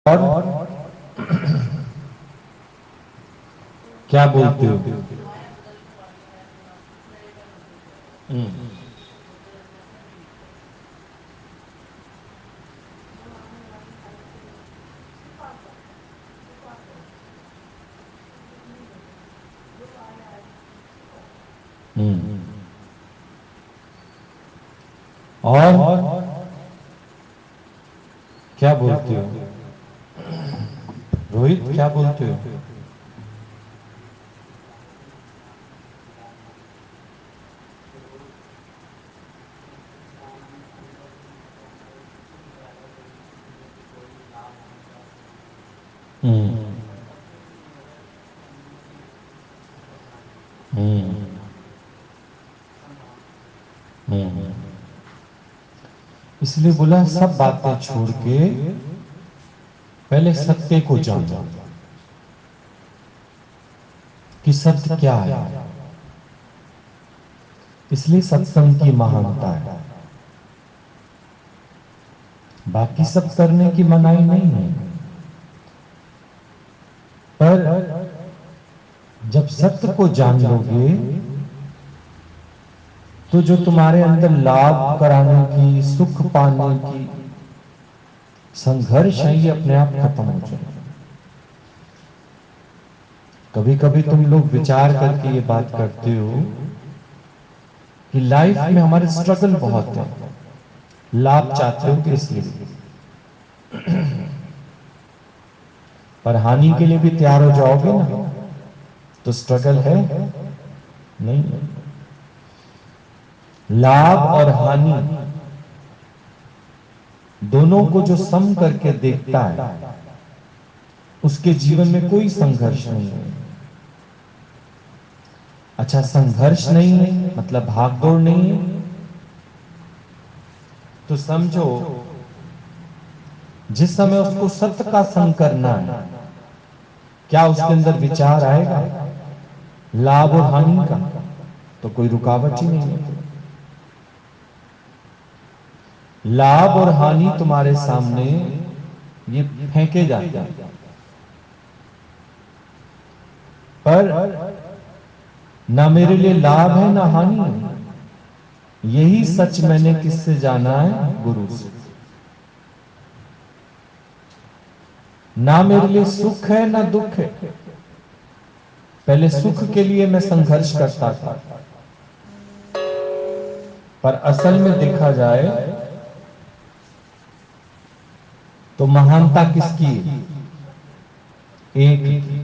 और क्या बोलते हो? हम्म। हम्म। और क्या बोलते हो रोहित, क्या बोलते हो? हम्म। हम्म। हम्म। इसलिए बोला सब बातें छोड़ के पहले सत्य को जानो कि सत्य क्या है। इसलिए सत्संग की महानता है। बाकी सब करने की मनाही नहीं है, पर जब सत्य को जान लोगे तो जो तुम्हारे अंदर लाभ कराने की, सुख पाने की संघर्ष है, ये अपने आप खत्म हो जाए। कभी कभी तुम लोग विचार करके ये बात करते हो कि लाइफ में हमारे स्ट्रगल बहुत है, लाभ चाहते हो कि इसलिए, पर हानि के लिए भी तैयार हो जाओगे ना, तो स्ट्रगल है नहीं। लाभ और हानि दोनों को जो सम करके देखता है, उसके जीवन में कोई संघर्ष नहीं है। अच्छा, संघर्ष नहीं है मतलब भागदौड़ नहीं है, तो समझो जिस समय उसको सत्य का संग करना है, क्या उसके अंदर विचार आएगा लाभ और हानि का? तो कोई रुकावट ही नहीं है। लाभ और हानि तुम्हारे सामने ये फेंके जाते हैं, पर ना मेरे लिए लाभ है ना हानि है। यही सच मैंने किससे जाना है? गुरु से। ना मेरे लिए सुख है ना दुख है। पहले सुख के लिए मैं संघर्ष करता था, पर असल में देखा जाए तो महानता किसकी है? एक की।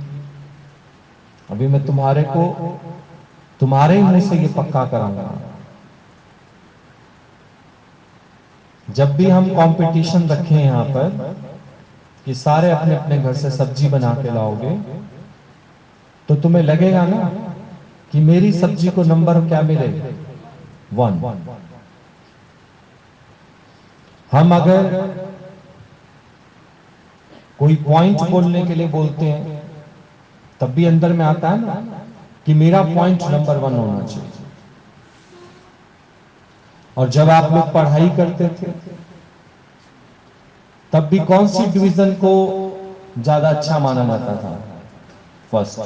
अभी मैं तुम्हारे ही मुंह से ये पक्का कराऊंगा। जब भी हम कंपटीशन रखें यहां पर कि सारे अपने अपने घर से सब्जी बना के लाओगे, तो तुम्हें लगेगा ना कि मेरी सब्जी को नंबर क्या मिलेगा? 1। हम अगर कोई पॉइंट बोलने के लिए बोलते हैं, तब भी अंदर में आता है ना कि मेरा पॉइंट नंबर 1 होना चाहिए। और जब आप लोग पढ़ाई करते थे, तब भी कौन सी डिवीजन को ज्यादा अच्छा माना जाता था? फर्स्ट।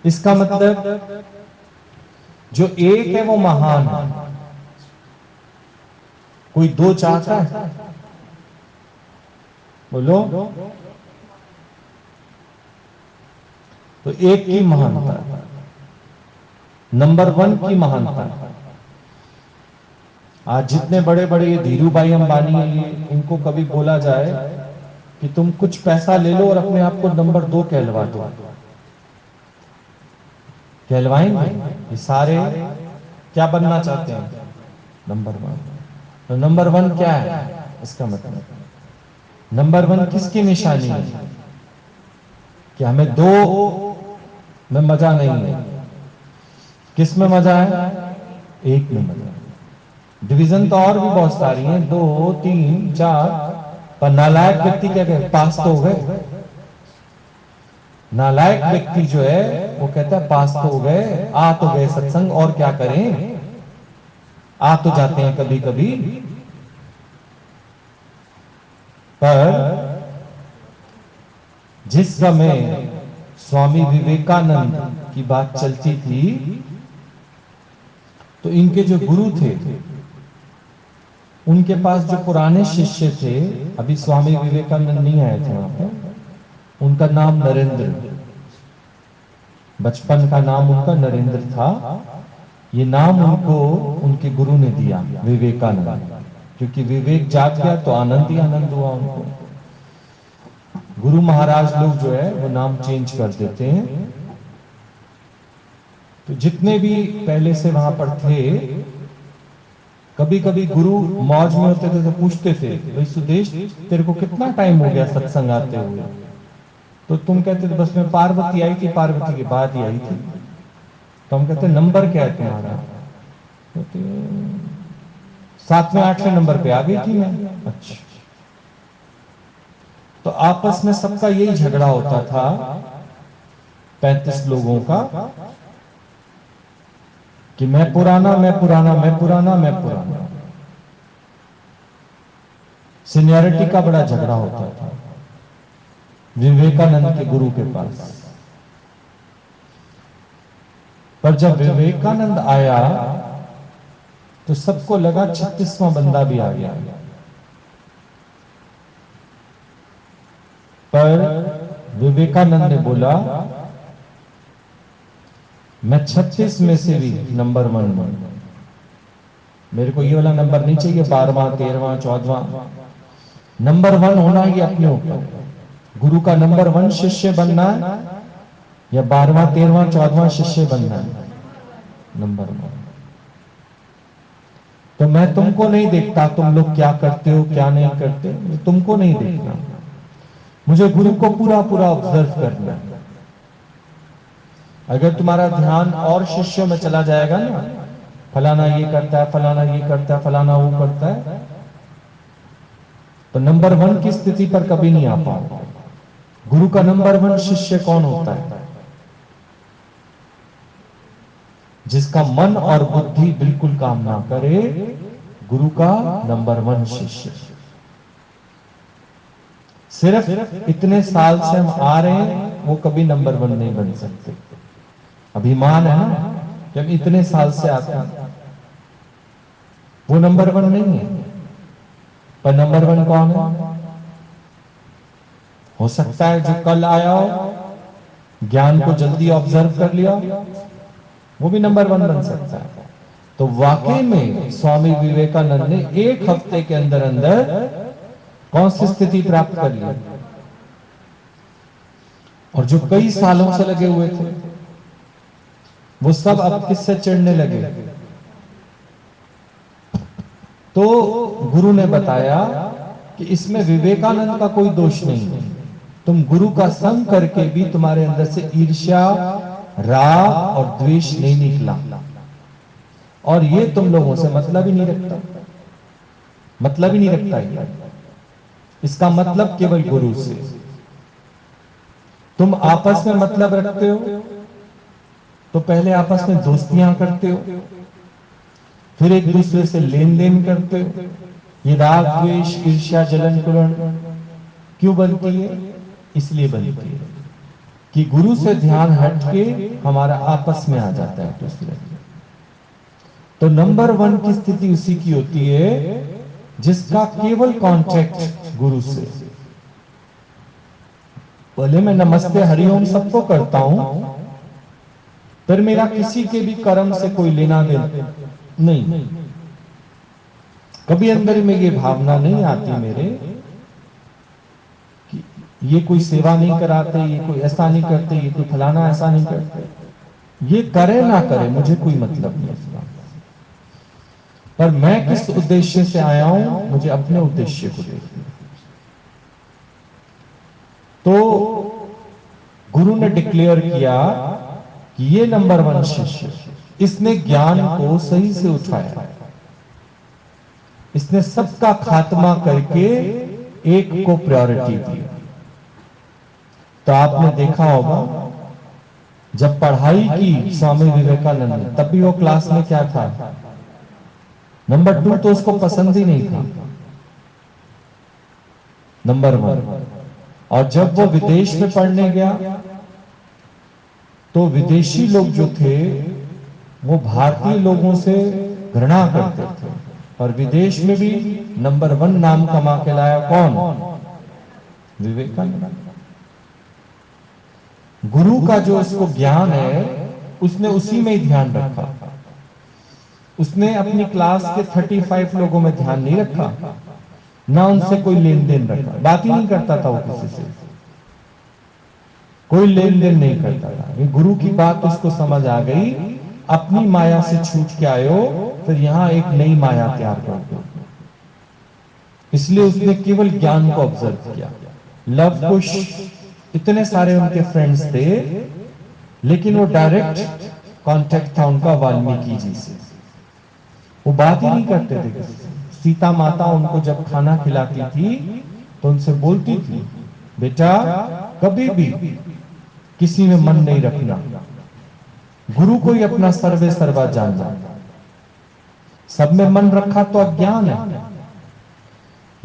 इसका मतलब जो एक है वो महान है। कोई दो चाहता है? बोलो। तो एक की महानता, नंबर 1 की महानता। आज जितने बड़े बड़े ये धीरू भाई अंबानी है, ये इनको कभी बोला जाए कि तुम कुछ पैसा ले लो और अपने आप को नंबर 2 कहलवा दो, कहलवाएंगे? ये सारे क्या बनना चाहते हैं? नंबर 1। तो नंबर 1 क्या है? इसका मतलब नंबर 1 किसकी निशानी है? कि हमें 2 में मजा नहीं है। किस में मजा है? एक में मजा है। डिवीजन तो और भी बहुत सारी हैं, 2 3 4, पर नालायक व्यक्ति क्या कहते? पास तो हो गए। नालायक व्यक्ति जो है वो कहता है पास तो हो गए, आ तो गए सत्संग, और क्या करें? आ तो जाते हैं कभी कभी। पर जिस समय स्वामी विवेकानंद की बात चलती थी तो इनके जो गुरु थे उनके पास जो पुराने शिष्य थे, अभी स्वामी विवेकानंद नहीं आए थे वहां पे, उनका नाम नरेंद्र, बचपन का नाम उनका नरेंद्र था। ये नाम उनको उनके गुरु ने दिया विवेकानंद, क्योंकि विवेक जाग गया तो आनंद ही आनंद हुआ उनको। गुरु महाराज लोग जो है वो नाम चेंज कर देते हैं। तो जितने भी पहले से वहां पर थे, कभी कभी गुरु मौज में होते थे तो पूछते थे, भाई सुदेश तेरे को कितना टाइम हो गया सत्संग आते हुए? तो तुम कहते थे बस मैं पार्वती आई थी, पार्वती के बाद ही आई थी। तो हम कहते नंबर क्या है तुम्हारा? कहते 7वें 8वें नंबर पे आ गई थी मैं। अच्छा। तो आपस में सबका यही झगड़ा होता था 35 लोगों का कि मैं पुराना, मैं पुराना, मैं पुराना, मैं पुराना। सीनियरिटी का बड़ा झगड़ा होता था विवेकानंद के गुरु के पास। पर जब विवेकानंद आया तो सबको लगा 36वां बंदा भी आ गया। पर विवेकानंद ने बोला मैं 36 में से भी नंबर 1 हूं। मेरे को ये वाला नंबर नहीं चाहिए 12वां 13वां 14वां। नंबर 1 होना ही अपने ऊपर। गुरु का नंबर 1 शिष्य बनना है या 12वां 13वां 14वां शिष्य बनना है? नंबर 1। तो मैं तुमको नहीं देखता तुम लोग क्या करते हो क्या नहीं करते, तुमको नहीं देखना, मुझे गुरु को पूरा पूरा ऑब्जर्व करना है। अगर तुम्हारा ध्यान और शिष्यों में चला जाएगा ना, फलाना ये करता है, फलाना ये करता है, फलाना वो करता है, तो नंबर 1 की स्थिति पर कभी नहीं आ पाओ। गुरु का नंबर 1 शिष्य कौन होता है? जिसका मन और बुद्धि बिल्कुल काम ना करे, गुरु का नंबर 1 शिष्य। सिर्फ इतने साल से हम आ रहे हैं, वो कभी नंबर 1 नहीं बन सकते। अभिमान है ना कि हम इतने साल से आते हैं, वो नंबर 1 नहीं है। पर नंबर 1 कौन है? हो सकता है जो कल आया हो, ज्ञान को जल्दी ऑब्जर्व कर लिया, वो भी नंबर 1 बन सकता है। तो वाकई में स्वामी विवेकानंद ने 1 हफ्ते के अंदर अंदर कौन सी स्थिति प्राप्त कर ली? और जो कई सालों से लगे हुए थे वो सब अब किससे चिढ़ने लगे? तो गुरु ने बताया कि इसमें विवेकानंद का कोई दोष नहीं है। तुम गुरु का संग करके भी तुम्हारे अंदर से ईर्ष्या, राग और द्वेष नहीं निकला, और ये तुम लोगों से मतलब ही नहीं रखता, मतलब ही नहीं रखता है। इसका मतलब केवल गुरु से। तुम आपस में मतलब रखते हो तो पहले आपस में दोस्तियां करते हो, फिर एक दूसरे से लेन देन करते हो। ये राग द्वेष ईर्ष्या जलन कुलन क्यों बनती है? इसलिए बनती है कि गुरु से ध्यान हटके हमारा आपस में आ जाता है दूसरे। तो नंबर 1 की स्थिति उसी की होती है जिसका केवल कांटेक्ट गुरु से। पहले मैं नमस्ते हरिओम सबको करता हूं, फिर मेरा किसी के भी कर्म से कोई लेना देना नहीं। कभी अंदर में ये भावना नहीं आती मेरे कि ये कोई सेवा नहीं कराते, ये कोई ऐसा नहीं करते, ये कोई फलाना ऐसा नहीं करते। ये करे ना करे मुझे कोई मतलब नहीं इसका, पर मैं किस उद्देश्य से आया हूं, मुझे अपने उद्देश्य को देखना। तो गुरु ने डिक्लेयर किया कि ये नंबर 1 शिष्य, इसने ज्ञान को सही से उठाया, इसने सबका खात्मा करके एक को प्रायोरिटी दी। तो आपने देखा होगा जब पढ़ाई की स्वामी विवेकानंद ने, तब भी वो क्लास में क्या था? नंबर 2 तो उसको पसंद ही नहीं था। नंबर 1। और जब वो विदेश में पढ़ने गया तो विदेशी लोग जो थे वो भारतीय लोगों से घृणा करते थे, और विदेश में भी नंबर 1 नाम कमा के लाया कौन? विवेकानंद। गुरु का जो उसको ज्ञान है उसने उसी में ही ध्यान रखा। उसने अपनी क्लास के 35 लोगों में ध्यान नहीं रखा, ना उनसे कोई लेन देन रखा, बात ही नहीं करता था वो किसी से, कोई लेन देन नहीं करता था। ये गुरु की बात उसको समझ आ गई, अपनी माया से छूट के आयो, फिर यहां एक नई माया तैयार कर दो। इसलिए उसने केवल ज्ञान को ऑब्जर्व किया। लव कुश, इतने सारे उनके फ्रेंड्स थे, लेकिन वो डायरेक्ट कांटेक्ट था उनका वाल्मीकि जी से। वो बात ही नहीं करते थे। सीता माता उनको जब खाना खिलाती थी तो उनसे बोलती थी, बेटा कभी भी किसी में मन नहीं रखना, गुरु को ही अपना सर्वे सर्वा जानना। सब में मन रखा तो अज्ञान है।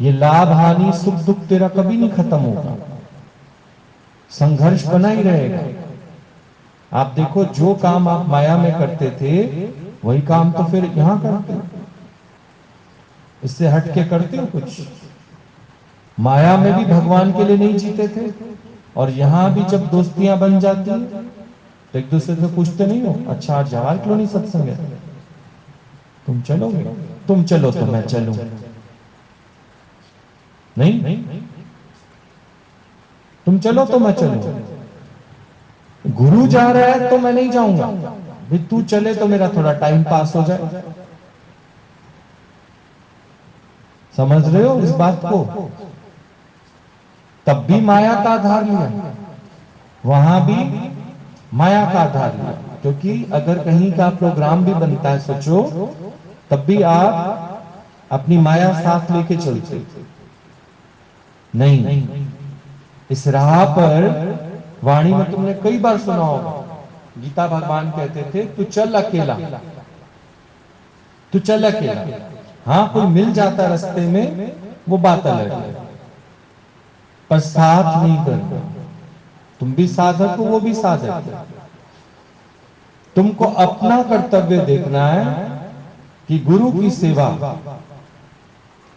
ये लाभ हानि सुख दुख तेरा कभी नहीं खत्म होगा, संघर्ष बना ही रहेगा। आप देखो, जो काम आप माया में करते थे वही काम तो फिर यहां करते हो। इससे हट के करते हो कुछ? माया में भी भगवान के लिए नहीं जीते थे, और यहां भी जब दोस्तियां बन जाती तो एक दूसरे से पूछते नहीं हो, अच्छा आज जवाहर कॉलोनी सत्संग है, तुम चलोगे? तुम चलो तो मैं चलूं। नहीं, तुम चलो तो मैं चलूं। गुरु जा रहा है तो मैं नहीं जाऊंगा, भी तू चले तो मेरा थोड़ा टाइम पास हो जाए। समझ रहे हो इस बात को? तब भी माया का आधार लिया, वहां भी माया का आधार लिया, क्योंकि अगर कहीं का प्रोग्राम भी बनता है सोचो, तब भी आप अपनी माया साथ लेके चलते नहीं। इस राह पर वाणी में तुमने कई बार सुना होगा, गीता भगवान कहते थे तू चल अकेला, तू चल अकेला। हाँ, कोई मिल जाता रास्ते में वो बात अलग है, पर साथ नहीं करना। तुम भी साधक हो, वो भी साधक है। तुमको अपना कर्तव्य देखना है कि गुरु की सेवा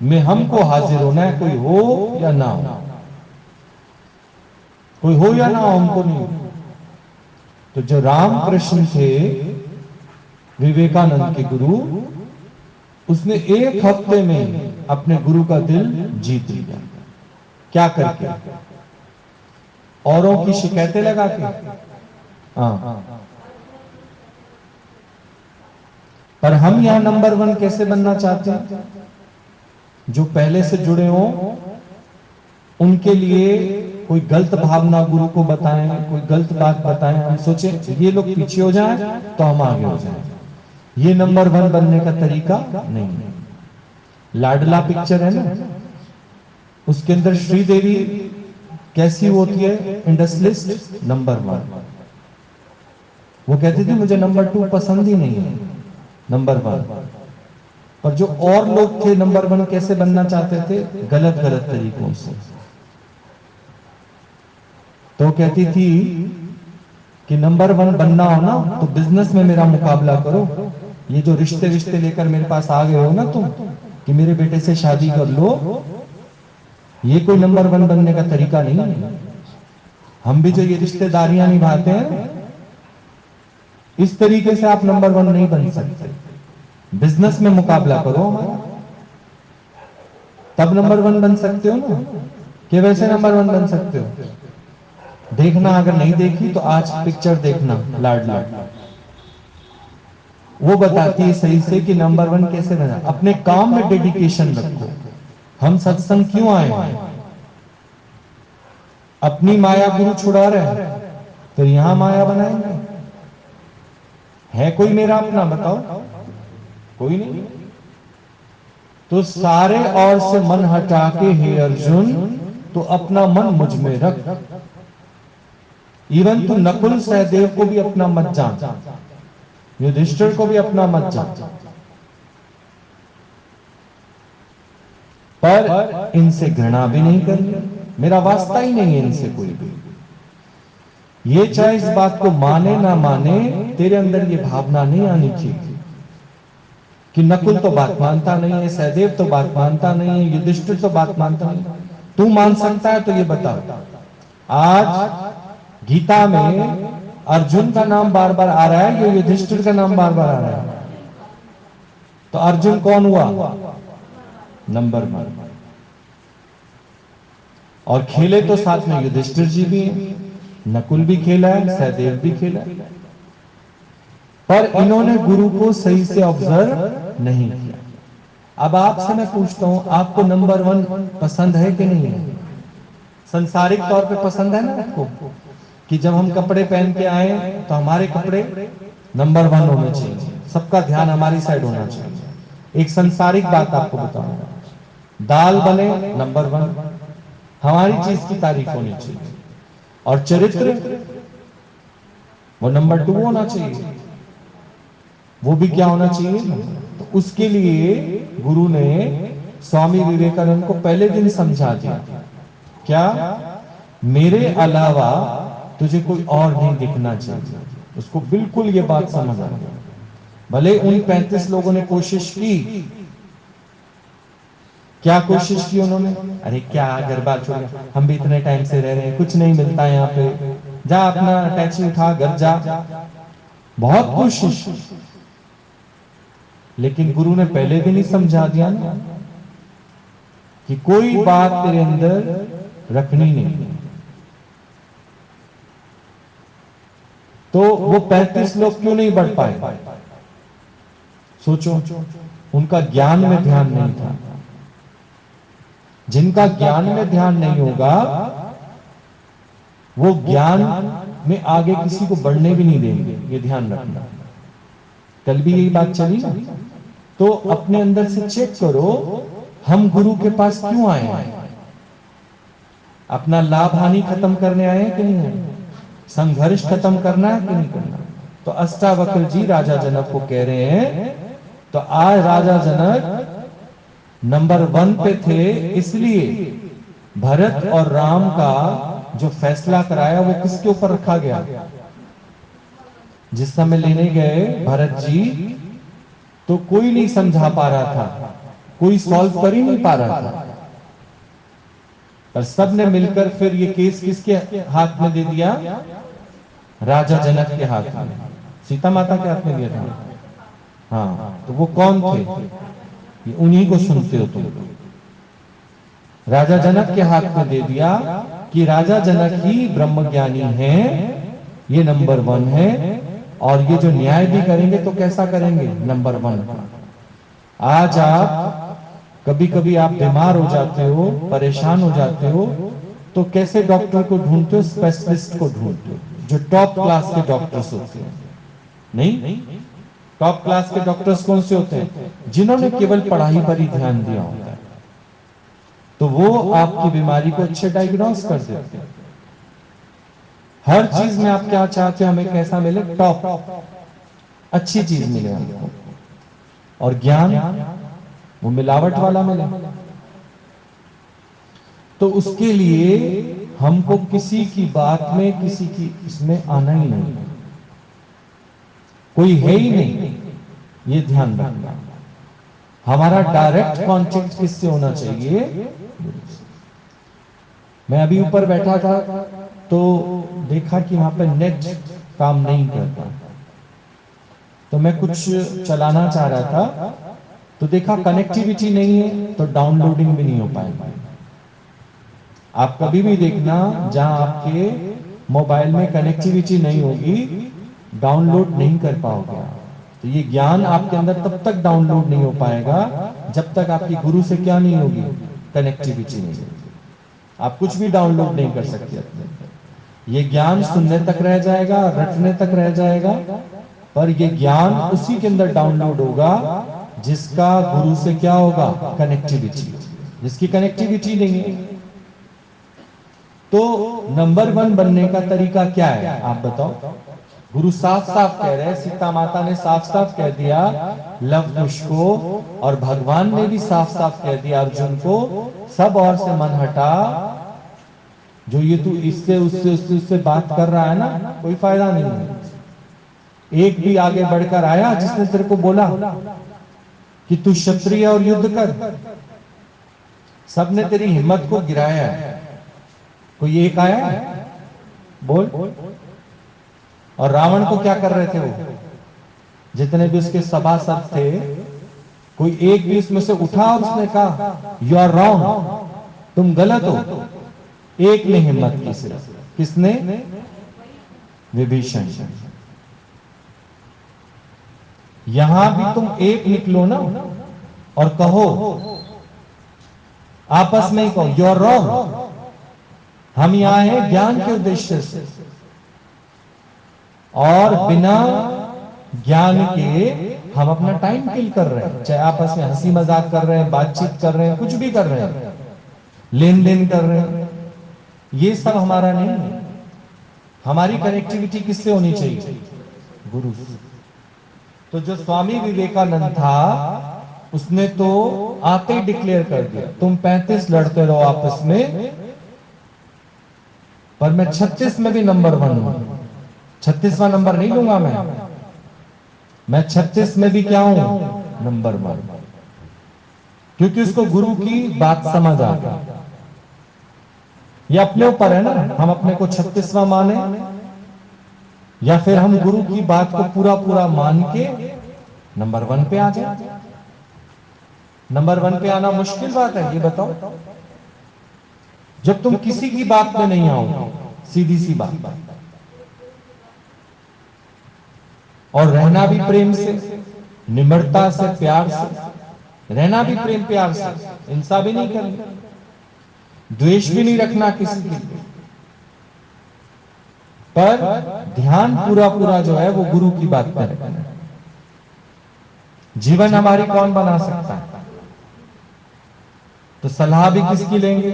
में हमको हाजिर होना है, कोई हो या ना हो, कोई हो या ना हो, हमको नहीं। तो जो रामकृष्ण थे, विवेकानंद के गुरु, उसने एक हफ्ते में अपने गुरु का दिल जीत लिया। क्या करके? औरों की शिकायतें लगा के? हाँ। पर हम यहां नंबर 1 कैसे बनना चाहते हैं? जो पहले से जुड़े हो उनके लिए कोई गलत भावना गुरु को बताएं, कोई गलत बात बताएं, हम सोचे ये लोग पीछे हो जाएं तो हम आगे हो जाएं। ये नंबर 1 बनने का तरीका नहीं है। लाडला पिक्चर है ना, उसके अंदर श्रीदेवी कैसी होती है? Industrialist number 1। वो कहती थी मुझे नंबर 2 पसंद ही नहीं है, नंबर 1। पर जो और लोग थे नंबर 1 कैसे बनना चाहते थे? गलत गलत तरीकों से। तो कहती थी कि नंबर 1 बनना हो ना तो बिजनेस में मेरा मुकाबला करो। ये जो रिश्ते रिश्ते लेकर मेरे पास आ गए हो ना तुम, कि मेरे बेटे से शादी कर लो, ये कोई नंबर 1 बनने का तरीका नहीं है। हम भी जो ये रिश्तेदारियां निभाते हैं, इस तरीके से आप नंबर 1 नहीं बन सकते। बिजनेस में मुकाबला करो हमारा, तब नंबर 1 बन सकते हो ना, कि वैसे नंबर 1 बन सकते हो। देखना, अगर नहीं देखी तो आज पिक्चर देखना लाडला, वो बताती है सही से कि नंबर 1 कैसे बना। अपने काम में डेडिकेशन रखो। हम सत्संग क्यों आए हैं? अपनी माया गुरु छुड़ा रहे हैं, तो यहां माया बनाएंगे? है कोई मेरा अपना? बताओ, कोई नहीं। तो सारे और से मन हटा के हे अर्जुन, तो अपना मन मुझ में रख। इवन तू नकुल सहदेव को भी अपना मत जान, युधिष्ठिर को भी अपना मत जान, पर इनसे घृणा भी नहीं करनी, मेरा वास्ता ही नहीं है इनसे कोई भी। ये चाहे इस बात को माने ना माने, तेरे अंदर ये भावना नहीं आनी चाहिए कि नकुल तो बात मानता नहीं है, सहदेव तो बात मानता नहीं है, युधिष्ठिर तो बात मानता नहीं। तू मान सकता है तो ये बता। आज गीता में अर्जुन का नाम बार बार आ रहा है या युधिष्ठिर का नाम बार बार आ रहा है? तो अर्जुन कौन हुआ? नंबर 1। और खेले तो साथ में युधिष्ठिर जी भी हैं, नकुल भी खेला है, सहदेव भी खेला है, पर इन्होंने गुरु को सही से ऑब्जर्व नहीं किया। अब आपसे मैं पूछता हूं, आपको नंबर 1 पसंद है कि नहीं है? संसारिक तौर पे पसंद है ना आपको, कि जब हम कपड़े पहन के आए तो हमारे कपड़े नंबर 1 होने चाहिए, सबका ध्यान हमारी साइड होना चाहिए। एक संसारिक बात आपको बताऊंगा, दाल बने नंबर 1, हमारी चीज की तारीफ होनी चाहिए, और चरित्र वो नंबर 2 होना चाहिए। वो भी क्या होना चाहिए? तो उसके लिए गुरु ने स्वामी विवेकानंद को पहले दिन समझा दिया, क्या? मेरे अलावा तुझे कोई और नहीं दिखना चाहिए। उसको बिल्कुल ये बात समझ आ गई। भले उन 35 लोगों ने कोशिश की, क्या कोशिश की उन्होंने? अरे क्या घर बार छोड़, हम भी इतने टाइम से रह रहे हैं, कुछ नहीं मिलता यहाँ पे, जा अपना टैक्सी उठा घर जा। बहुत कोशिश, लेकिन गुरु ने पहले दिन ही समझा दिया ना कि कोई बात तेरे अंदर रखनी नहीं। तो वो 35 लोग क्यों नहीं बढ़ पाए? सोचो, उनका ज्ञान में ध्यान नहीं था। जिनका ज्ञान में ध्यान नहीं होगा, वो ज्ञान में आगे किसी को बढ़ने भी नहीं देंगे, ये ध्यान रखना। कल भी यही बात चली ना। तो अपने अंदर से चेक करो, हम गुरु के पास क्यों आए हैं? अपना लाभ हानि खत्म करने आए हैं कि नहीं है? संघर्ष खत्म करना है कि नहीं करना? तो अष्टावक्र जी राजा जनक को कह रहे हैं, तो आज राजा जनक नंबर 1 पे थे, इसलिए भरत और राम का जो फैसला कराया वो किसके ऊपर रखा गया? जिस समय लेने गए भरत जी, तो कोई नहीं समझा पा रहा था, कोई सॉल्व कर ही नहीं पा रहा था, पर सब ने मिलकर फिर ये केस किसके हाथ में दे दिया? राजा जनक के हाथ में, सीता माता के हाथ में दिया था। हाँ, तो वो कौन थे? ये उन्हीं को सुनते हो तुम। राजा जनक के हाथ में दे दिया कि राजा जनक ही ब्रह्मज्ञानी हैं, ये नंबर 1 है, और ये जो न्याय भी करेंगे तो कैसा करेंगे? नंबर 1 का। आज आप कभी कभी आप बीमार हो जाते हो, परेशान हो जाते हो, तो कैसे डॉक्टर को ढूंढते हो? स्पेशलिस्ट को ढूंढते हो, जो टॉप क्लास के डॉक्टर्स होते हैं। नहीं, टॉप क्लास के डॉक्टर्स कौन से होते हैं? जिन्होंने केवल पढ़ाई पर ही ध्यान दिया होता है, तो वो आपकी बीमारी को अच्छे डायग्नोस कर देते हैं। हर चीज में आप क्या चाहते हो? हमें कैसा मिले? टॉप, अच्छी चीज मिले हमको, और ज्ञान वो मिलावट वाला मिले। तो उसके लिए हमको किसी की बात में, किसी की इसमें आना ही नहीं, कोई है ही नहीं, ये ध्यान रखना। हमारा डायरेक्ट कॉन्टेक्ट किससे होना चाहिए? मैं अभी ऊपर बैठा था तो देखा कि वहां पे नेट काम नहीं करता, तो मैं कुछ चलाना चाह रहा था, तो देखा कनेक्टिविटी नहीं है, तो डाउनलोडिंग भी नहीं हो पाएगा। आप कभी भी देखना, जहां आपके मोबाइल में कनेक्टिविटी नहीं होगी, डाउनलोड नहीं कर पाओगे। तो ये ज्ञान आपके अंदर तब तक डाउनलोड नहीं हो पाएगा जब तक आपकी गुरु से क्या नहीं होगी? कनेक्टिविटी नहीं होगी। आप कुछ भी डाउनलोड नहीं कर सकते अपने। ये ज्ञान सुनने तक रह जाएगा, रटने तक रह जाएगा, पर ये ज्ञान उसी के अंदर डाउनलोड होगा जिसका गुरु से क्या होगा? कनेक्टिविटी। जिसकी कनेक्टिविटी नहीं है, तो नंबर 1 बनने का तरीका क्या है? आप बताओ। गुरु साफ साफ कह रहे हैं, सीता माता ने साफ साफ कह दिया लव कुश को, और भगवान ने भी साफ साफ कह दिया अर्जुन को, सब और से मन हटा, जो ये तू इससे उससे बात कर रहा है ना, कोई फायदा नहीं है। एक भी आगे बढ़कर आया जिसने तेरे को बोला कि तू क्षत्रिय और युद्ध कर, सबने तेरी हिम्मत को गिराया है। कोई एक आया बोल? और रावण को क्या कर रहे थे वो, जितने भी उसके सभासद थे, कोई एक भी उसमें से उठा और उसने कहा यू आर रॉन्ग, तुम गलत हो? एक ने हिम्मत की सिर्फ, किसने? विभीषण। यहां भी तुम एक निकलो ना और कहो, आपस में ही कहो यू आर रॉन्ग, हम यहां हैं ज्ञान के उद्देश्य से, और बिना ज्ञान के हम अपना टाइम किल कर रहे हैं, चाहे आपस में हंसी मजाक कर रहे हैं, बातचीत कर रहे हैं, कुछ भी कर रहे हैं, लेन देन कर रहे हैं, ये सब हमारा नहीं है। हमारी कनेक्टिविटी किससे होनी चाहिए? गुरु से। तो जो स्वामी विवेकानंद था उसने तो आते ही डिक्लेयर कर दिया तुम 35 लड़ते रहो आपस में, पर मैं 36 में भी नंबर 1 हूं। 36वां नंबर नहीं लूंगा मैं 36 में भी क्या हूं? नंबर 1। क्योंकि उसको गुरु की बात समझ आ गई। ये अपने ऊपर है ना, हम अपने को 36वां माने, या फिर हम गुरु की बात को पूरा पूरा मान के नंबर 1 पे आ जाए। नंबर 1 पे आना मुश्किल बात है, ये बताओ। जब तुम किसी की बात में नहीं आओ, सीधी सी बात, और रहना भी प्रेम से, निम्रता से, प्यार से रहना भी प्रेम प्यार से, हिंसा भी नहीं करनी, द्वेष भी नहीं रखना किसी के, पर ध्यान पूरा पूरा जो है वो गुरु की बात पर रखना। जीवन हमारी कौन बना सकता है? तो सलाह भी किसकी लेंगे?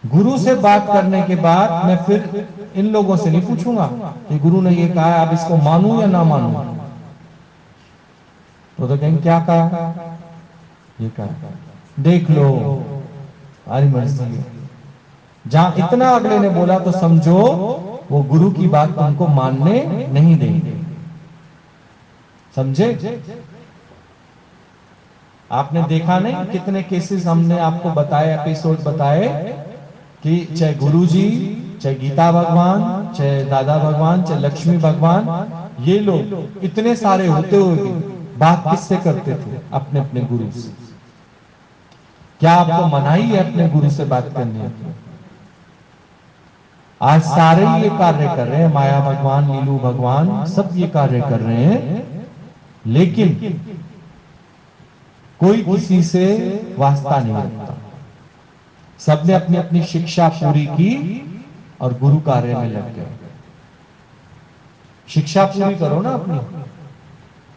गुरु से बात करने के बाद मैं फिर इन लोगों से नहीं पूछूंगा कि गुरु ने ये कहा है अब इसको मानूं या ना मानूं। तो कहेंगे क्या कहा? ये कहा, देख लो हमारी मर्जी है। जहां इतना अगले ने बोला तो समझो वो गुरु की बात तुमको मानने नहीं देंगे। समझे? आपने देखा नहीं कितने केसेस हमने आपको बताए, एपिसोड बताए कि चाहे गुरु जी, चाहे गीता भगवान, चाहे दादा भगवान, चाहे लक्ष्मी भगवान, ये लोग इतने सारे होते हुए भी बात किससे करते थे? अपने अपने गुरु से। क्या आपको मनाही है अपने गुरु से बात करने की? आज सारे ये कार्य कर रहे हैं, माया भगवान, नीलू भगवान, सब ये कार्य कर रहे हैं, लेकिन कोई किसी से वास्ता नहीं रखता। सबने अपनी अपनी शिक्षा पूरी की और गुरु कार्य में लग गए। शिक्षा पूरी करो ना अपनी,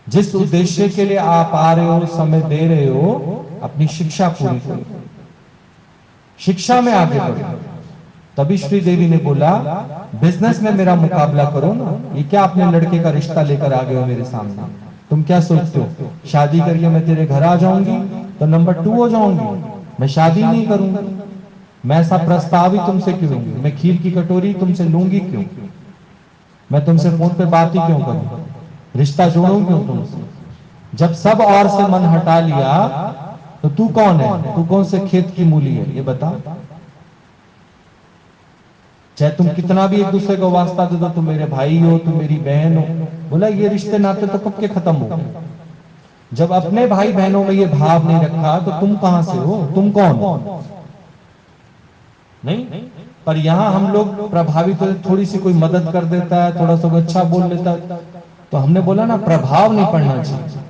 जिस उद्देश्य के लिए आप आ रहे हो, समय दे रहे हो, अपनी शिक्षा पूरी करो, शिक्षा में आगे बढ़ो। तभी श्री देवी ने बोला बिजनेस में मेरा मुकाबला करो ना। ये क्या अपने लड़के का रिश्ता लेकर आ गए हो मेरे सामने? तुम क्या सोचते हो शादी करके मैं तेरे घर आ जाऊंगी तो नंबर 2 हो जाऊंगी? मैं शादी नहीं करूंगी। मैं ऐसा प्रस्ताव ही तुमसे क्यों लूंगी? मैं खीर की कटोरी तुमसे लूंगी क्यों? मैं तुमसे फोन पे बात ही क्यों करूं? रिश्ता जोड़ूं क्यों तुमसे? जब सब और से मन हटा लिया तो तू कौन है? तू कौन से खेत की मूली है ये बता। चाहे तुम कितना भी एक दूसरे को वास्ता दे दो, तुम मेरे भाई हो, तुम मेरी बहन हो, बोला ये रिश्ते नाते तो कब के खत्म हो गए। जब अपने भाई बहनों में ये भाव नहीं रखा तो तुम कहां से हो? तुम कौन? नहीं। पर यहां हम लोग प्रभावित हो, थोड़ी सी कोई मदद कर देता है, थोड़ा सा अच्छा बोल लेता है, तो हमने बोला ना प्रभाव नहीं पड़ना चाहिए।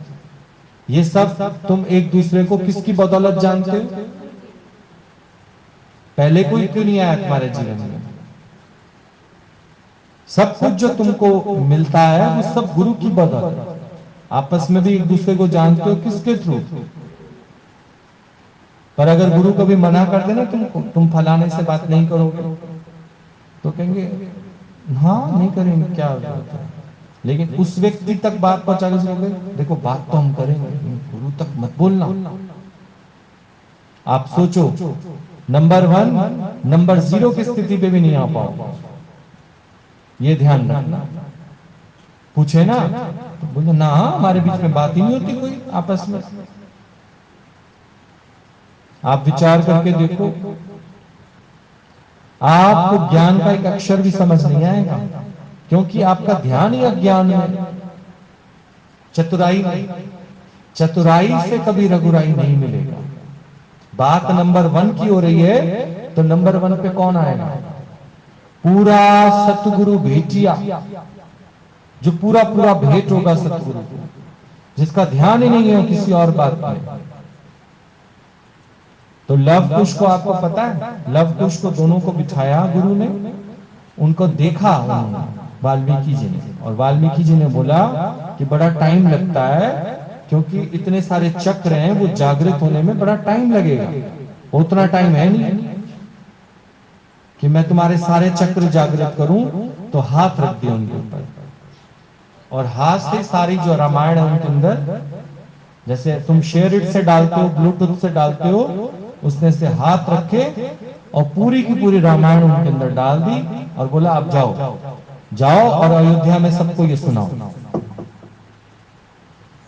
ये सब तुम एक दूसरे को किसकी बदौलत जानते हो? पहले कोई क्यों नहीं आया तुम्हारे जीवन में? सब कुछ जो तुमको मिलता है वो सब गुरु की बदौलत। आपस में भी एक दूसरे को जानते हो किसके थ्रू? पर अगर गुरु कभी मना कर देना तुमको, तुम फलाने से बात नहीं करोगे, तो कहेंगे हाँ नहीं करेंगे क्या जरूरत है, लेकिन उस व्यक्ति तक बात पहुंचा के देखो बात तो हम करेंगे, गुरु तक मत बोलना। आप सोचो, नंबर 1 नंबर 0 की स्थिति पे भी नहीं आ पाओ, ये ध्यान रखना। पूछे ना तो बोले ना हमारे बीच में बात ही नहीं होती कोई आपस में। आप विचार करके देखो, आपको ज्ञान का एक अक्षर भी समझ नहीं आएगा, क्योंकि आपका ध्यान ही अज्ञान में, चतुराई में। चतुराई से कभी रघुराई नहीं मिलेगा। बात नंबर 1 की हो रही है, तो नंबर 1 पे कौन आएगा? पूरा सतगुरु भेटिया, जो पूरा पूरा भेंट होगा सतगुरु को, जिसका ध्यान ही नहीं है किसी और बात में। तो लव कुश को आपको पता है, लव कुश को दोनों को बिठाया गुरु ने, उनको देखा वाल्मीकि जी ने, और वाल्मीकि जी ने बोला कि बड़ा टाइम लगता है, क्योंकि इतने सारे चक्र हैं, वो जागृत होने में बड़ा टाइम लगेगा, उतना टाइम है नहीं कि मैं तुम्हारे सारे चक्र जागृत करूं। तो हाथ रख दिया उनके ऊपर, और हाथ से सारी जो रामायण है उनके अंदर, जैसे तुम शेयर इट से डालते हो, ब्लूटूथ से डालते हो, उसने से हाथ रखे और पूरी की पूरी रामायण उनके अंदर डाल दी, और बोला अब जाओ जाओ और अयोध्या में सबको ये सुनाओ।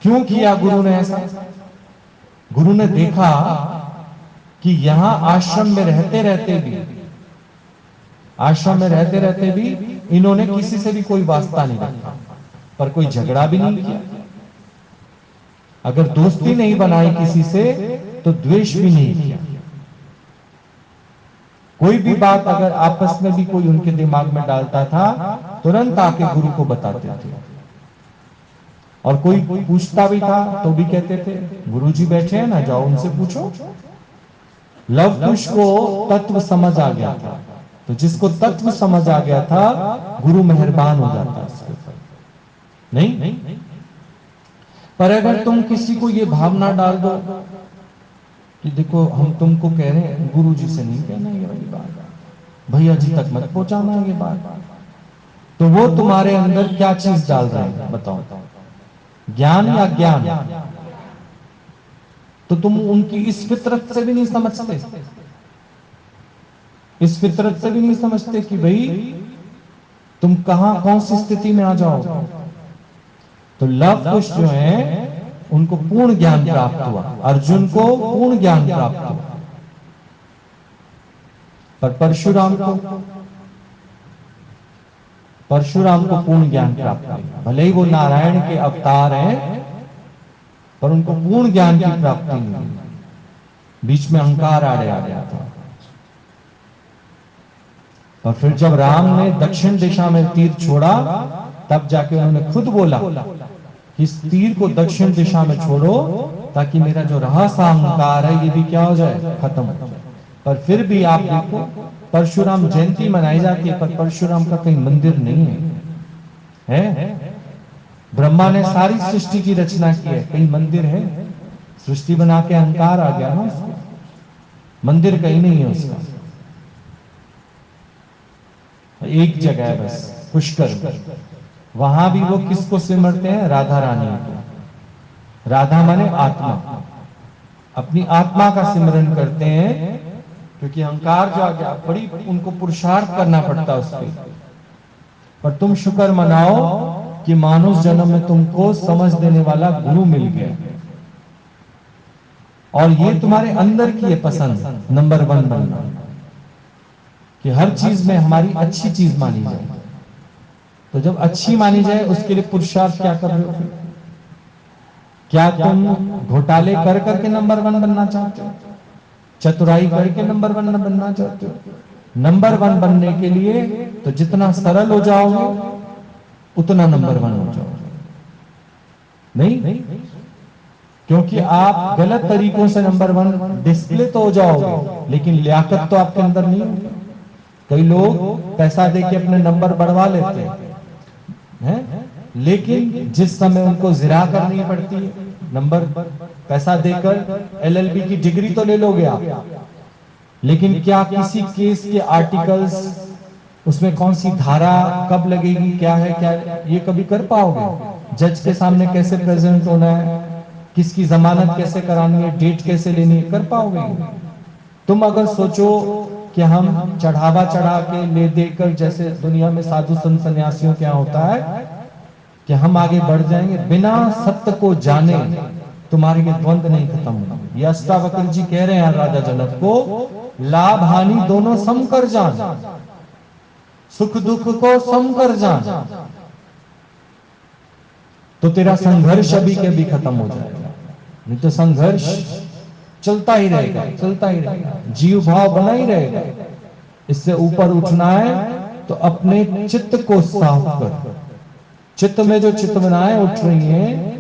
क्यों किया गुरु ने ऐसा? गुरु ने देखा कि यहां आश्रम में रहते रहते भी, आश्रम में रहते रहते भी इन्होंने किसी से भी कोई वास्ता नहीं रखा, पर कोई झगड़ा भी नहीं किया। अगर दोस्ती नहीं बनाई किसी से, तो द्वेष भी नहीं किया। कोई भी बात अगर आपस में भी कोई उनके दिमाग में डालता था, तुरंत आके गुरु को बताते थे। और कोई पूछता भी था तो भी कहते थे गुरुजी बैठे हैं ना, जाओ उनसे पूछो। लव कुश को तत्व समझ आ गया था, तो जिसको तत्व समझ आ गया था, गुरु मेहरबान हो जाता उसके ऊपर। नहीं, पर अगर तुम किसी को ये भावना डाल दो कि देखो हम तुमको कह रहे हैं, गुरु जी से नहीं कहना ये वाली बात, भैया जी तक मत पहुंचाना ये बात, तो वो तुम्हारे अंदर क्या चीज डाल रहे हैं बताओ, ज्ञान या ज्ञान? तो तुम उनकी इस फितरत से भी नहीं समझते, इस फितरत से भी नहीं समझते कि भाई तुम कहां कौन सी स्थिति में आ जाओ। तो लव कुश जो है उनको पूर्ण ज्ञान प्राप्त हुआ, अर्जुन को पूर्ण ज्ञान प्राप्त हुआ, पर परशुराम को पूर्ण ज्ञान प्राप्त नहीं। भले ही वो नारायण के अवतार हैं, पर उनको पूर्ण ज्ञान की प्राप्ति नहीं, बीच में अहंकार आड़े आ गया था। और फिर जब राम ने दक्षिण दिशा में तीर छोड़ा, तब जाके उन्होंने खुद बोला कि इस तीर को दक्षिण दिशा में छोड़ो, ताकि मेरा जो रहस्य अहंकार है ये भी क्या हो जाए, खत्म हो जाए। पर फिर भी आप देखो, परशुराम जयंती मनाई जाती है, पर परशुराम का कहीं मंदिर नहीं है। ब्रह्मा ने सारी सृष्टि की रचना की है, कहीं मंदिर है? सृष्टि बना के अहंकार आ गया ना उसको, मंदिर कहीं नहीं है उसका। एक जगह है बस, पुष्कर, वहां भी वो किसको सिमरते हैं? राधा रानी को। राधा माने आत्मा, अपनी आत्मा का सिमरन करते हैं, क्योंकि अहंकार जो आ गया, बड़ी उनको पुरुषार्थ करना पड़ता है उसके। पर तुम शुक्र मनाओ कि मानुष जन्म में तुमको समझ देने वाला गुरु मिल गया, और ये तुम्हारे अंदर की है पसंद, नंबर 1 बनना, कि हर चीज में हमारी अच्छी चीज मानी जाए। तो जब अच्छी मानी जाए, उसके लिए पुरुषार्थ क्या कर रहे हो? क्या तुम घोटाले कर करके नंबर 1 बनना चाहते हो? चतुराई करके नंबर 1 बनना चाहते हो? नंबर 1 बनने के लिए तो जितना सरल हो जाओगे उतना नंबर 1 हो जाओगे। नहीं, क्योंकि आप गलत तरीकों से नंबर 1 डिस्प्ले तो हो जाओगे, लेकिन लियाकत तो आपके अंदर नहीं होगी। कई लोग पैसा देके अपने नंबर बढ़वा लेते हैं, लेकिन जिस समय उनको जिरा करनी पड़ती है, नंबर पैसा देकर एलएलबी की डिग्री तो ले लोगे आप, लेकिन क्या किसी केस के आर्टिकल्स उसमें कौन सी धारा कब लगेगी, क्या है क्या है, ये कभी कर पाओगे? जज के सामने कैसे प्रेजेंट होना है, किसकी जमानत कैसे करानी है, डेट कैसे लेनी है, कर पाओगे? तुम अगर सोचो कि हम चढ़ावा चढ़ा के ले देकर, जैसे दुनिया में साधु संत सन्यासियों क्या होता है कि हम आगे बढ़ जाएंगे, बिना सत्य को जाने तुम्हारे ये द्वंद नहीं खत्म होगा। ये अष्टावक्र जी कह रहे हैं राजा जनक को, लाभ हानि दोनों सम कर जान, सुख दुख को सम कर जान, तो तेरा संघर्ष अभी के अभी खत्म हो जाएगा। नहीं तो संघर्ष चलता ही रहेगा, चलता ही रहेगा, जीव भाव बना ही रहेगा। इससे ऊपर उठना है तो अपने चित्त को साफ कर। चित्त में जो चित्तवनाएं उठ रही हैं,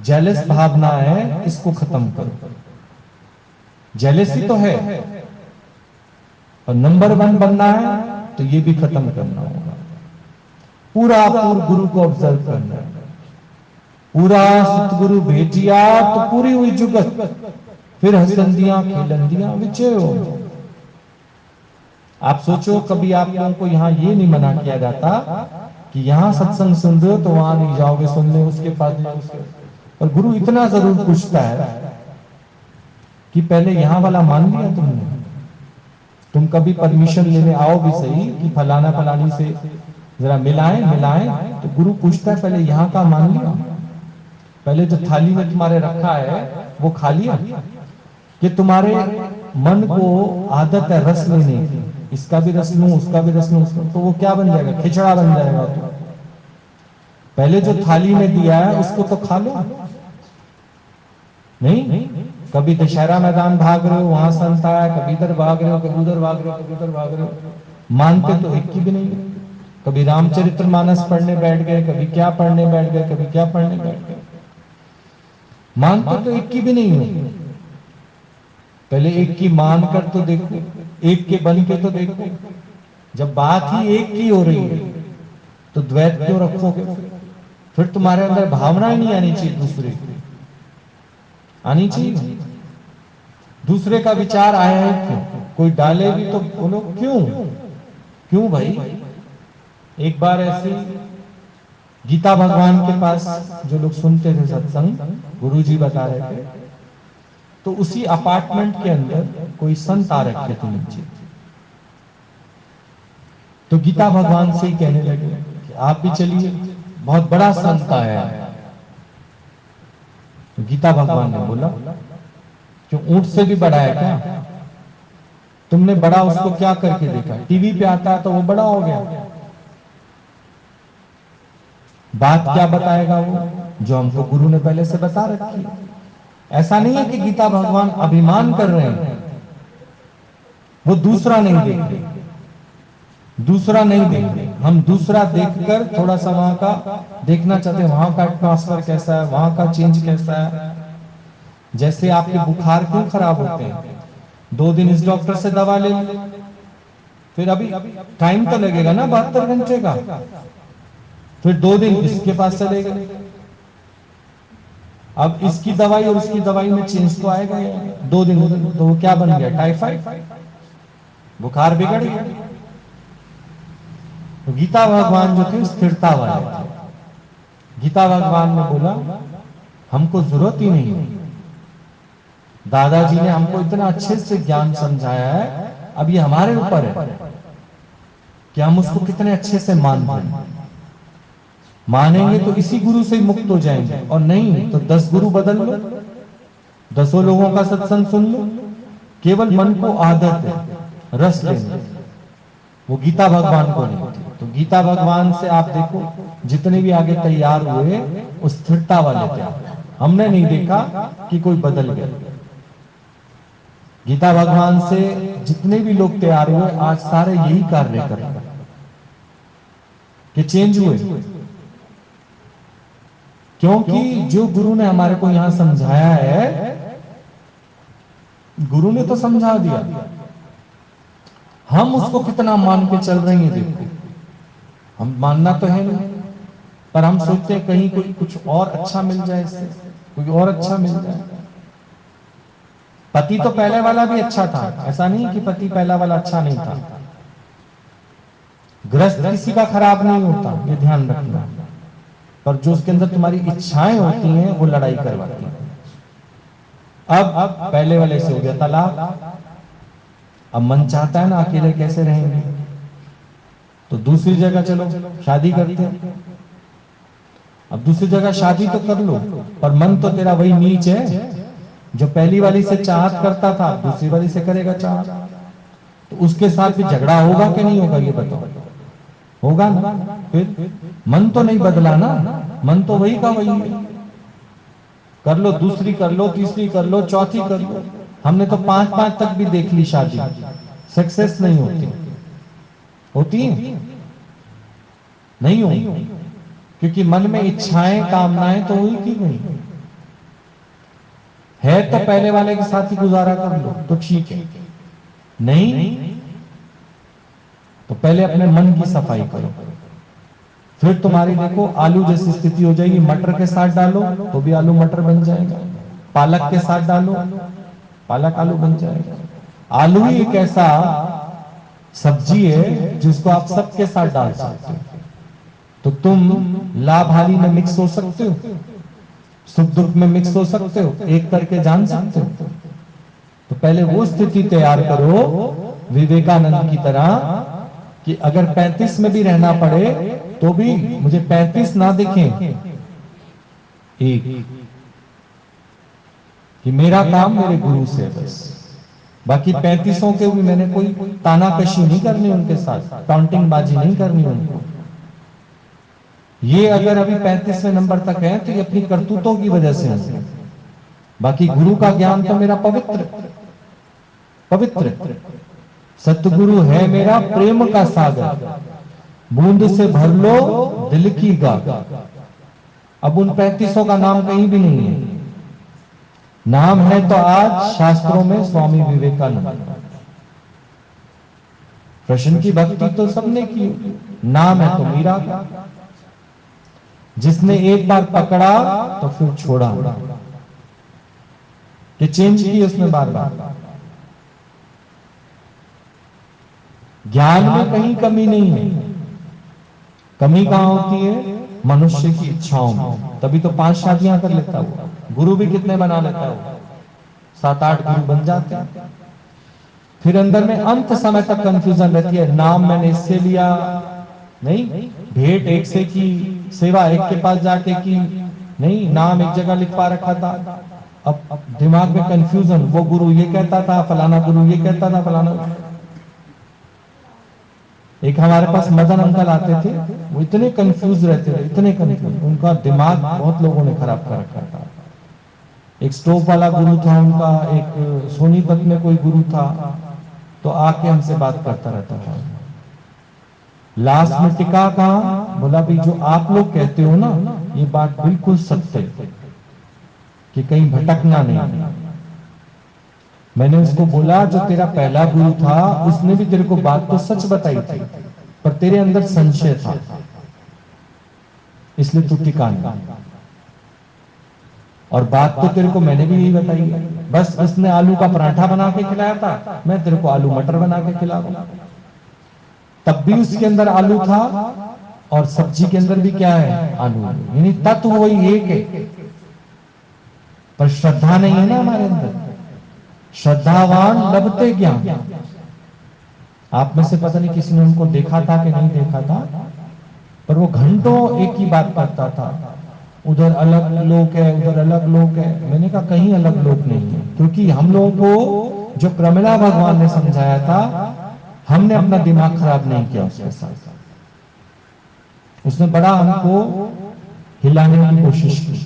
जेलस भावना है, इसको खत्म करो। जेलसी तो है, और नंबर 1 बनना है तो ये भी खत्म करना होगा। पूरा गुरु को ऑब्जर्व करना है। पूरा सतगुरु भेजिया तो पूरी हुई जुगत, फिर हसंदियां खेलंदियां विचय हो। आप सोचो, कभी आप लोगों को यहाँ ये नहीं मना किया जाता कि यहाँ सत्संग सुन रहे हो तो वहां नहीं जाओगे सुनने, उसके पास नहीं। और गुरु इतना जरूर पूछता है कि पहले यहाँ वाला मान लिया तुमने? तुम कभी परमिशन लेने आओ भी सही कि फलाना फलानी से जरा मिलाएं, तो गुरु पूछता है पहले यहाँ का मान लिया? पहले जो थाली में तुम्हारे रखा है वो खा लिया? कि तुम्हारे मन को आदत है रस लेने की, इसका भी रस लूं, उसका भी रस लूं, तो वो क्या बन जाएगा? खिचड़ा बन जाएगा। तो पहले जो थाली में दिया है उसको तो खा लो। नहीं, कभी दशहरा मैदान भाग रहे हो, वहां संत आया, कभी इधर भाग रहे हो, कभी उधर भाग रहे हो, कभी उधर भाग रहे हो, मानते तो एक की भी नहीं। कभी रामचरितमानस पढ़ने बैठ गए, कभी क्या पढ़ने बैठ गए, कभी क्या पढ़ने बैठ गए, मानते तो एक की भी नहीं हो। पहले एक की मान कर तो देखो, एक के बन के तो देखो। जब बात ही एक की हो रही है तो द्वैत क्यों रखोगे? फिर तुम्हारे अंदर भावना ही नहीं आनी चाहिए, दूसरे की आनी चाहिए। दूसरे का विचार आया है क्यों? कोई डाले भी तो बोलो क्यों? क्यों भाई? एक बार ऐसी गीता भगवान के पास जो लोग सुनते थे सत्संग, गुरुजी बता रहे थे, तो उसी अपार्टमेंट के अंदर कोई संत आ रखे थे नीचे। तो गीता भगवान से ही कहने लगे कि आप भी चलिए, बहुत बड़ा संत आया है। तो गीता भगवान ने बोला, क्यों ऊंट से भी बड़ा है क्या? तुमने बड़ा उसको क्या करके देखा? टीवी पे आता है तो वो बड़ा हो गया। बात क्या बताएगा वो? जो हमको गुरु ने पहले से बता रखी है। ऐसा नहीं है कि गीता भगवान अभिमान कर रहे हैं, वो दूसरा नहीं देख रहे, दूसरा नहीं देख रहे। हम दूसरा देखकर थोड़ा सा वहां का देखना चाहते हैं, वहां का एटमॉस्फेयर कैसा है, वहां का चेंज कैसा है। जैसे आपके बुखार क्यों खराब होते हैं? 2 दिन इस डॉक्टर से दवा ले, फिर अभी टाइम तो लगेगा ना 72 घंटे का, फिर 2 दिन इसके पास चले गए। अब इसकी दवाई और उसकी दवाई में चेंज तो आएगा। 2 दिन तो वो क्या बन गया? टाइफाइड, बुखार बिगड़ गया। तो गीता भगवान जो थे स्थिरता वाले थे। गीता भगवान ने बोला, हमको जरूरत ही नहीं है। दादाजी ने हमको इतना अच्छे से ज्ञान समझाया है, अब ये हमारे ऊपर है कि हम उसको कितने अच्छे से मानते हैं। मानेंगे तो इसी गुरु से मुक्त हो जाएंगे, और नहीं तो 10 गुरु बदल लो, 10 लोगों का सत्संग सुन लो। केवल मन को आदत है रस लेने, वो गीता भगवान को नहीं थी। तो गीता भगवान से आप देखो, जितने भी आगे तैयार हुए वो स्थिरता वाले थे। हमने नहीं देखा कि कोई बदल गया। गीता भगवान से जितने भी लोग तैयार हुए आज सारे यही कार्य कर रहे हैं कि चेंज हुए। क्योंकि जो गुरु ने हमारे को यहां समझाया है, गुरु ने तो समझा दिया, हम उसको कितना मान के चल रहे हैं देखो। हम मानना तो है नहीं, पर हम सोचते हैं कहीं कोई कुछ और अच्छा मिल जाए, इससे कोई और अच्छा मिल जाए। पति तो पहले वाला भी अच्छा था, ऐसा नहीं कि पति पहला वाला अच्छा नहीं था, गृहस्थ किसी का खराब नहीं होता, ये ध्यान रखना, पर जो उसके अंदर तुम्हारी इच्छाएं होती हैं वो लड़ाई करवाती हैं। अब पहले वाले से हो गया तलाक, अब मन चाहता है ना अकेले कैसे रहेंगे, तो दूसरी जगह चलो शादी करते हैं। अब दूसरी जगह शादी तो कर लो, पर मन तो तेरा वही नीच है जो पहली वाली से चाहत करता था, दूसरी वाली से करेगा चाहत, तो उसके साथ भी झगड़ा होगा कि नहीं होगा, ये बताओ। होगा ना, फिर मन तो नहीं बदला ना, मन तो वही का वही है। कर लो, दूसरी कर लो, तीसरी कर लो, चौथी कर लो। हमने तो 5-5 तक भी देख ली शादी, सक्सेस नहीं होती। होती है? नहीं होती, क्योंकि मन में इच्छाएं कामनाएं तो हुई की नहीं है। तो पहले वाले के साथ ही गुजारा कर लो तो ठीक है, नहीं तो पहले अपने मन की सफाई करो। फिर तुम्हारी देखो आलू जैसी स्थिति हो जाएगी, मटर के साथ डालो तो भी आलू मटर बन जाएगा, पालक के साथ डालो पालक आलू बन जाएगा। आलू ही एक ऐसा सब्जी है जिसको आप सबके साथ डाल सकते हो। तो तुम लाभ हानि में मिक्स हो सकते हो, सुख दुख में मिक्स हो सकते हो, एक करके जान सकते हो। तो पहले वो स्थिति तैयार करो विवेकानंद की तरह कि अगर 35 में भी रहना पड़े तो भी मुझे 35 ना दिखें, एक कि मेरा काम मेरे गुरु से बस। बाकी 35 के भी मैंने कोई तानाकशी नहीं करनी उनके साथ, टाउंटिंग बाजी नहीं करनी उनको। ये अगर अभी 35वें नंबर तक है तो ये अपनी करतूतों की वजह से है। बाकी गुरु का ज्ञान तो मेरा पवित्र पवित्र सतगुरु है मेरा प्रेम का सागर, बूंद से भर लो दिल की गाग। अब उन 35 का नाम कहीं भी नहीं है, नाम है तो आज शास्त्रों में स्वामी विवेकानंद। कृष्ण की भक्ति तो सबने की, नाम है तो मीरा का। जिसने एक बार पकड़ा तो फिर छोड़ा, कि चेंज की उसने बार बार। ज्ञान में कहीं कमी नहीं है, कमी कहां होती है? मनुष्य की इच्छाओं में। तभी तो 5 शादियां कर लेता वो, गुरु भी कितने बना लेता है, 7-8 गुरु बन जाते हैं। फिर अंदर में अंत समय तक कंफ्यूजन रहती है, नाम मैंने इससे लिया नहीं, भेंट एक से की, सेवा एक के पास जाके की नहीं, नाम एक जगह लिखवा रखा था। अब दिमाग में कंफ्यूजन, वो गुरु ये कहता था, फलाना गुरु ये कहता था, फलाना। एक हमारे पास मदन अंकल आते थे, वो इतने कंफ्यूज रहते थे, इतने कंफ्यूज, उनका दिमाग बहुत लोगों ने खराब कर रखा था। एक स्टोव वाला गुरु था उनका, एक सोनीपत में कोई गुरु था, तो आके हमसे बात करता रहता था। लास्ट में टिका कहां? बोला भी जो आप लोग कहते हो ना ये बात बिल्कुल सत्य है, कि कहीं भटकना नहीं। मैंने उसको बोला जो तेरा पहला गुरु था उसने भी तेरे को बात तो सच बताई थी, पर तेरे अंदर संशय था, इसलिए तू टिका नहीं। और बात तो तेरे को मैंने भी यही बताई है, बस उसने आलू का पराठा बना के खिलाया था, मैं तेरे को आलू मटर बना के खिलाऊंगा। तब भी उसके अंदर आलू था और सब्जी के अंदर भी क्या है? आलू। यानी तत्व वही एक है, पर श्रद्धा नहीं है ना हमारे अंदर। श्रद्धावान लभते ज्ञान। आप में से पता नहीं किसी ने उनको देखा था कि नहीं देखा था, पर वो घंटों एक ही बात करता था, उधर अलग लोक है, उधर अलग लोक है। मैंने कहा कहीं अलग लोक नहीं है, क्योंकि हम लोगों को जो प्रमिला भगवान ने समझाया था हमने अपना दिमाग खराब नहीं किया उसके साथ। उसने बड़ा हमको हिलाने की कोशिश की,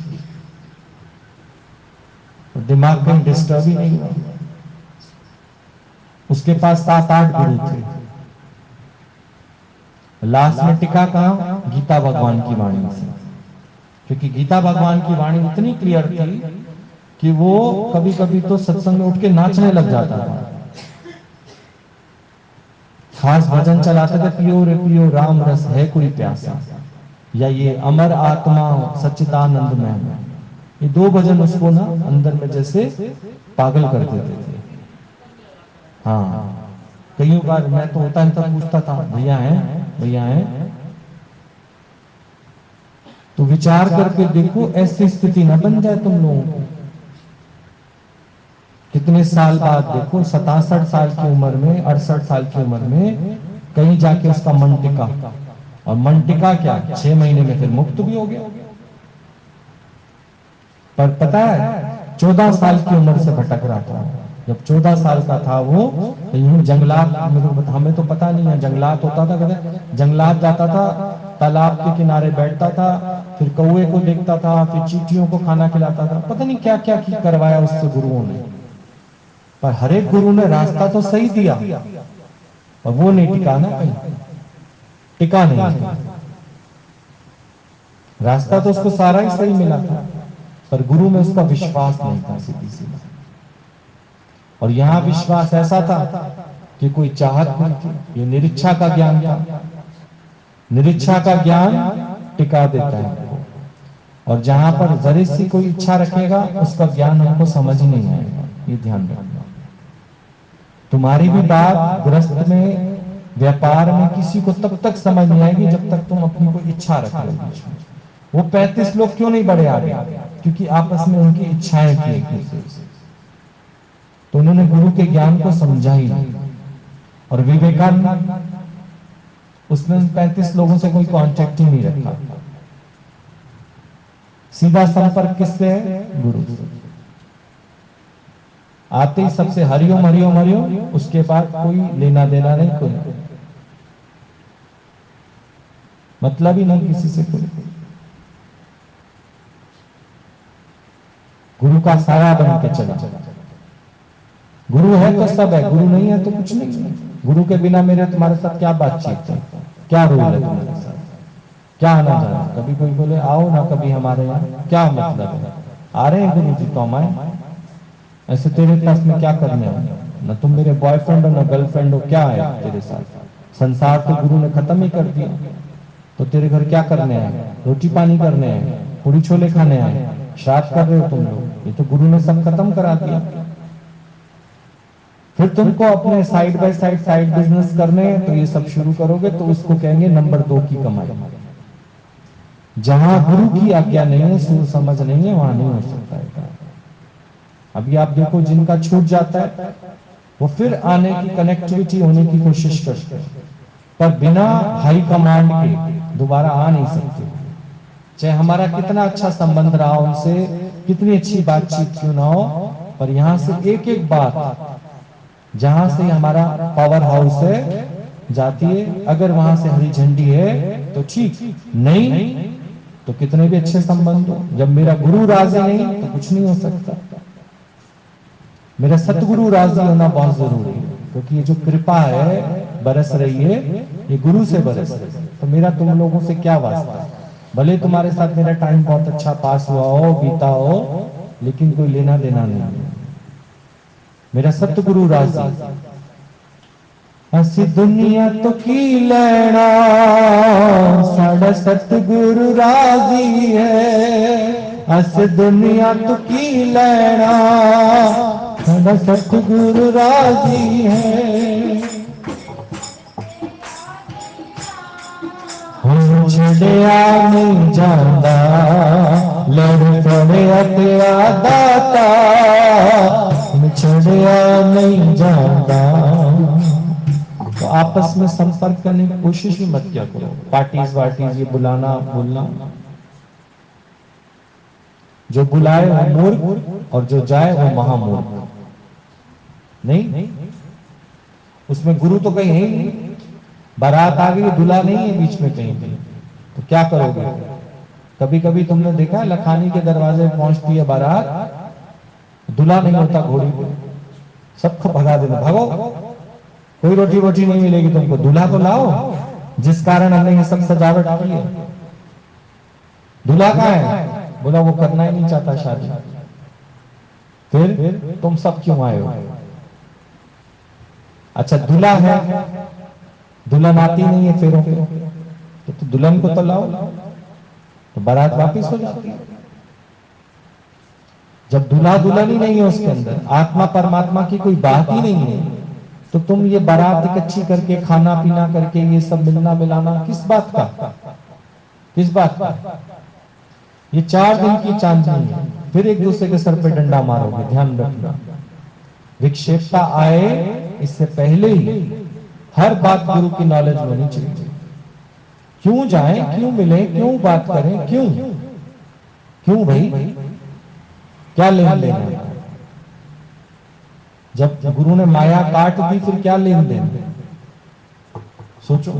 तो दिमाग कहीं डिस्टर्ब ही नहीं हुआ। उसके पास 7-8 गुरु थे, लास्ट में टिका कहां? गीता भगवान की वाणी से, क्योंकि गीता भगवान की वाणी इतनी क्लियर थी कि वो कभी कभी तो सत्संग में उठ के नाचने लग जाता था। खास भजन चलाते थे, पियो रे पियो राम रस है कोई प्यासा, या ये अमर आत्मा सच्चिदानंद में। ये 2 भजन उसको ना अंदर में जैसे पागल कर देते थे। हाँ, कई बार मैं तो होता है तब पूछता था, भैया हैं भैया हैं? तो विचार करके देखो, ऐसी स्थिति न बन जाए तुम लोगों को। कितने साल बाद देखो, 67 साल की उम्र में, 68 साल की उम्र में कहीं जाके उसका मन टिका, और मन टिका क्या, 6 महीने में फिर मुक्त भी हो गया। पर पता है 14 साल की उम्र से भटक रहा था। जब 14 साल का था वो, तो यूं जंगलात, हमें तो पता नहीं है जंगलात होता था, कहते जंगलात जाता था, तालाब के किनारे बैठता था, फिर कौवे को देखता था, फिर चींटियों को खाना खिलाता था, पता नहीं क्या क्या करवाया उससे गुरुओं ने। पर हर एक गुरु ने रास्ता तो सही दिया, और वो नहीं टिका ना, कहीं टिका नहीं। रास्ता तो उसको सारा ही सही मिला था, पर गुरु में उसका विश्वास नहीं था, सीधी सीधी। और यहां विश्वास ऐसा था कि कोई चाहत नहीं थी, ये निरीक्षा का ज्ञान था। निरीक्षा का ज्ञान टिका देता है, और जहां पर जरा सी कोई इच्छा रखेगा उसका ज्ञान हमको समझ ही नहीं आएगा। ये ध्यान रखना। तुम्हारी भी बात गृहस्थ में, व्यापार में किसी को तब तक समझ नहीं आएगी जब तक तुम अपनी कोई इच्छा रख लो। वो 35 लोग क्यों नहीं बढ़े आगे? क्योंकि आपस में उनकी इच्छाएं थी एक दूसरे से, तो उन्होंने गुरु के ज्ञान को समझा ही नहीं। और विवेकानंद, उसने 35 लोगों से कोई कांटेक्ट ही नहीं रखा, सीधा संपर्क किससे है? गुरु से। आते ही सबसे हरिओम हरिओम हरिओम, उसके बाद कोई लेना देना नहीं, कोई मतलब ही नहीं किसी से कोई। गुरु का साया बन के चला। गुरु है तो सब है, गुरु नहीं है तो कुछ नहीं है। गुरु के बिना मेरे तुम्हारे साथ क्या बातचीत है, क्या रोल है तुम्हारे साथ, क्या आना जाना? कभी कोई बोले आओ ना कभी हमारे यहाँ, क्या मतलब है? आ रहे हैं गुरु जी तो हम आए, ऐसे तेरे पास में क्या करने हैं? न तुम मेरे बॉयफ्रेंड हो न गर्लफ्रेंड हो, क्या है तेरे साथ? संसार तो गुरु ने खत्म ही कर दिया, तो तेरे घर क्या करने हैं? रोटी पानी करने हैं, पूरी छोले खाने हैं, श्राद्ध कर रहे हो तुम लोग? ये तो गुरु ने सब खत्म करा दिया। फिर तुमको अपने साइड बाय साइड बिजनेस करने हैं, तो ये सब शुरू करोगे तो उसको कहेंगे नंबर 2 की कमाई। जहां गुरु की आज्ञा नहीं है, सूझ समझ नहीं है, वहां नहीं हो सकता है। अभी आप देखो, जिनका छूट जाता है वो फिर आने की, कनेक्टिविटी होने की कोशिश करते हैं, पर बिना हाई कमांड के दोबारा आ नहीं सकते। चाहे हमारा कितना अच्छा संबंध रहा उनसे, कितनी अच्छी बातचीत क्यों ना हो, पर यहां से एक एक बात, जहां से हमारा पावर हाउस है जाती है, अगर वहां से हरी झंडी है तो ठीक, नहीं तो कितने भी अच्छे संबंध हो, जब मेरा गुरु राजी नहीं तो कुछ नहीं हो सकता। मेरा सतगुरु राजी होना बहुत जरूरी है, क्योंकि ये जो कृपा है बरस रही है, ये गुरु से बरस रही है। तो मेरा तुम लोगों से क्या वास्ता? भले तुम्हारे साथ मेरा टाइम बहुत अच्छा पास हुआ हो, बीता हो, लेकिन कोई लेना देना नहीं है। मेरा सतगुरु राजी। असी दुनिया तो की लेना, साड़ा सतगुरु राजी है। अस दुनिया तो की लेना, साड़ा सतगुरु राजी है। हम छड़िया नहीं जाता, लड़ पड़िया तेरा दाता, हम छड़िया नहीं जाता। तो आपस में संपर्क करने की कोशिश ही मत किया करो। पार्टीज वार्टीज ये बुलाना बोलना, जो बुलाए वो मूर्ख और जो जाए वो महामूर्ख। नहीं, उसमें गुरु तो कहीं है ही नहीं। बारात आ गई, दूल्हा नहीं है बीच में कहीं भी, तो क्या करोगे? कभी कभी तुमने देखा लखानी के दरवाजे पहुंचती है बारात, दूल्हा नहीं होता घोड़ी पे, सबको भगा देना, भागो, कोई रोटी वोटी नहीं मिलेगी तुमको, दूल्हा को लाओ जिस कारण हमने ये सब सजावट की है। दूल्हा कहाँ है? बोला वो करना ही नहीं चाहता शादी। फिर तुम सब क्यों आए हो? अच्छा दूल्हा है, दुल्हन आती नहीं है फेरों पे, तो दुल्हन को तो लाओ, तो बारात वापिस हो जाती है। जब दूल्हा दुल्हन ही नहीं है उसके अंदर, आत्मा परमात्मा की कोई बात ही नहीं है, तो तुम ये बारात इकट्ठी करके खाना पीना करके ये सब मिलना मिलाना किस बात का, किस बात का? ये 4 दिन की चांदनी है, फिर एक दूसरे के सर पे डंडा मारोगे, ध्यान रखना। विक्षेपता आए इससे पहले ही हर बात गुरु की नॉलेज होनी चाहिए। क्यों जाएं, क्यों मिले, क्यों बात करें, क्यों क्यों भाई, क्या लेन देन है? जब गुरु ने माया काट दी फिर क्या लेन देन? सोचो,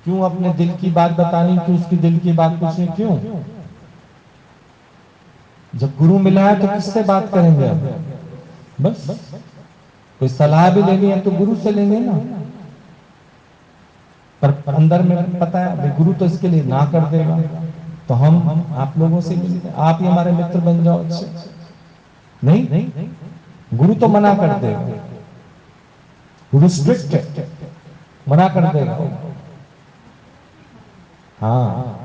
क्यों अपने दिल की बात बतानी, क्यों उसकी दिल की बात पूछनी, क्यों? जब गुरु मिला है तो किससे बात करेंगे अब? बस कोई सलाह भी लेनी है तो गुरु से लेंगे ना। पर अंदर में पता है भाई गुरु तो इसके लिए ना कर देगा, तो हम आप लोगों से मिलते, आप ही हमारे मित्र बन जाओ अच्छे। नहीं, गुरु तो मना कर देगा, गुरु स्ट्रिक्ट है, मना कर देगा। हाँ,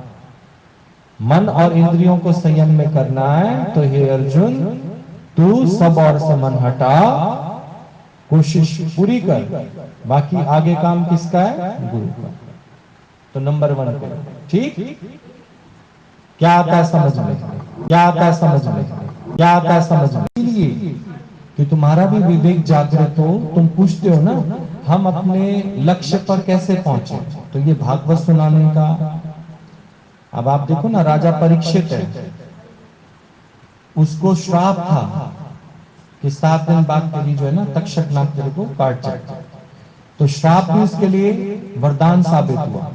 मन और इंद्रियों को संयम में करना है तो हे अर्जुन तू सब और से मन हटा, कोशिश पूरी कर, बाकी आगे काम किसका है? गुरु का। तो नंबर 1 पे ठीक, क्या आता है समझ में, क्या आता है समझ में, क्या आता है समझ में? इसलिए कि तुम्हारा भी विवेक जागृत हो, तुम पूछते हो ना हम अपने लक्ष्य पर कैसे पहुंचे, तो ये भागवत सुनाने का। अब आप देखो ना, राजा परीक्षित है, उसको श्राप था कि 7 दिन बाद तेरी जो है ना तक्षक नाग तेरे को काट जाए। तो श्राप भी उसके लिए वरदान साबित हुआ।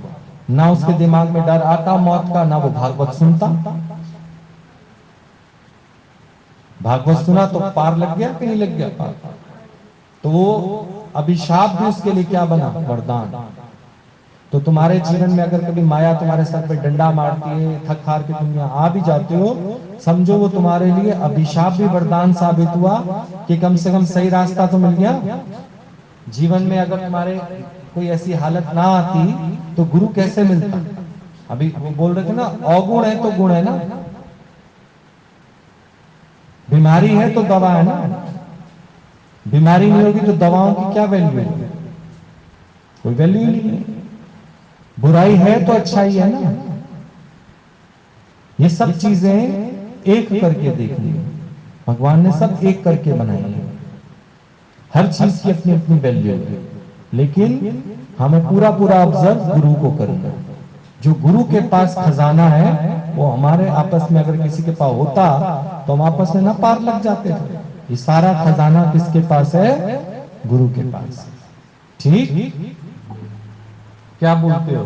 ना उसके दिमाग में डर आता मौत का, ना वो भागवत सुनता। भागवत सुना तो पार लग गया कि नहीं लग गया पार? तो वो अभिशाप भी उसके लिए क्या बना? वरदान। तो तुम्हारे जीवन में अगर कभी माया तुम्हारे सर पे डंडा मारती है, थक हार के तुम यहाँ आ भी जाते हो, समझो वो तुम्हारे लिए अभिशाप भी वरदान साबित हुआ कि कम से कम सही रास्ता तो मिल गया। जीवन में अगर तुम्हारे कोई ऐसी हालत ना आती तो गुरु कैसे मिलता? अभी वो बोल रहे थे ना, अवगुण है तो गुण है ना, बीमारी है तो दवा है ना। बीमारी नहीं होगी तो दवाओं की क्या वैल्यू है? कोई वैल्यू ही नहीं है। बुराई है तो अच्छाई है ना। ये सब चीजें एक करके देखनी है, भगवान ने सब एक करके बनाई है। हर चीज की अपनी अपनी वैल्यू है, लेकिन हमें पूरा पूरा ऑब्जर्व गुरु को करना। जो गुरु के पास खजाना है वो हमारे आपस में अगर किसी के पास होता तो हम आपस में ना पार लग जाते थे। ये सारा खजाना किसके पास है? गुरु के पास। ठीक, क्या बोलते हो?